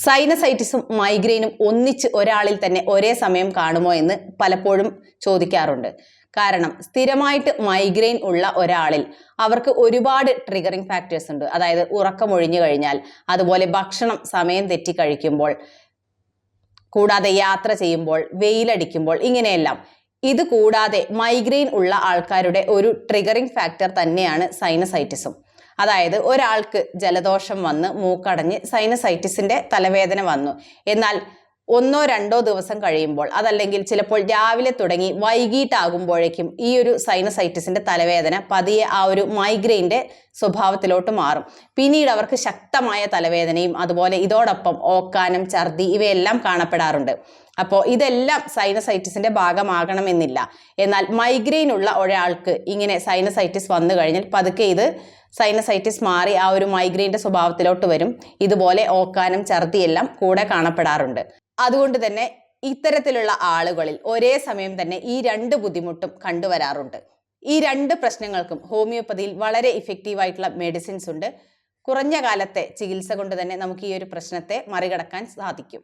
സൈനസൈറ്റിസും മൈഗ്രെയിനും ഒന്നിച്ച് ഒരാളിൽ തന്നെ ഒരേ സമയം കാണുമോ എന്ന് പലപ്പോഴും ചോദിക്കാറുണ്ട്. കാരണം സ്ഥിരമായിട്ട് മൈഗ്രെയിൻ ഉള്ള ഒരാളിൽ അവർക്ക് ഒരുപാട് ട്രിഗറിങ് ഫാക്ടേഴ്സ് ഉണ്ട്. അതായത് ഉറക്കമൊഴിഞ്ഞു കഴിഞ്ഞാൽ, അതുപോലെ ഭക്ഷണം സമയം തെറ്റി കഴിക്കുമ്പോൾ, കൂടാതെ യാത്ര ചെയ്യുമ്പോൾ, വെയിലടിക്കുമ്പോൾ, ഇങ്ങനെയെല്ലാം. ഇത് കൂടാതെ മൈഗ്രെയിൻ ഉള്ള ആൾക്കാരുടെ ഒരു ട്രിഗറിങ് ഫാക്ടർ തന്നെയാണ് സൈനസൈറ്റിസും. അതായത് ഒരാൾക്ക് ജലദോഷം വന്ന് മൂക്കടഞ്ഞ് സൈനസൈറ്റിസിന്റെ തലവേദന വന്നു. എന്നാൽ 1-2 ദിവസം കഴിയുമ്പോൾ, അതല്ലെങ്കിൽ ചിലപ്പോൾ രാവിലെ തുടങ്ങി വൈകിട്ടാകുമ്പോഴേക്കും ഈ ഒരു സൈനസൈറ്റിസിന്റെ തലവേദന പതിയെ ആ ഒരു മൈഗ്രെയിൻ്റെ സ്വഭാവത്തിലോട്ട് മാറും. പിന്നീട് അവർക്ക് ശക്തമായ തലവേദനയും അതുപോലെ ഇതോടൊപ്പം ഓക്കാനം, ഛർദി ഇവയെല്ലാം കാണപ്പെടാറുണ്ട്. അപ്പോൾ ഇതെല്ലാം സൈനസൈറ്റിസിന്റെ ഭാഗമാകണമെന്നില്ല. എന്നാൽ മൈഗ്രെയിൻ ഉള്ള ഒരാൾക്ക് ഇങ്ങനെ സൈനസൈറ്റിസ് വന്നു കഴിഞ്ഞാൽ പതുക്കെ ഇത് സൈനസൈറ്റിസ് മാറി ആ ഒരു മൈഗ്രെയിൻ്റെ സ്വഭാവത്തിലോട്ട് വരും. ഇതുപോലെ ഓക്കാനം, ഛർദിയെല്ലാം കൂടെ കാണപ്പെടാറുണ്ട്. അതുകൊണ്ട് തന്നെ ഇത്തരത്തിലുള്ള ആളുകളിൽ ഒരേ സമയം തന്നെ ഈ 2 ബുദ്ധിമുട്ടും കണ്ടുവരാറുണ്ട്. ഈ 2 പ്രശ്നങ്ങൾക്കും ഹോമിയോപ്പതിയിൽ വളരെ ഇഫക്റ്റീവായിട്ടുള്ള മെഡിസിൻസ് ഉണ്ട്. കുറഞ്ഞ കാലത്തെ ചികിത്സ കൊണ്ട് തന്നെ നമുക്ക് ഈ ഒരു പ്രശ്നത്തെ മറികടക്കാൻ സാധിക്കും.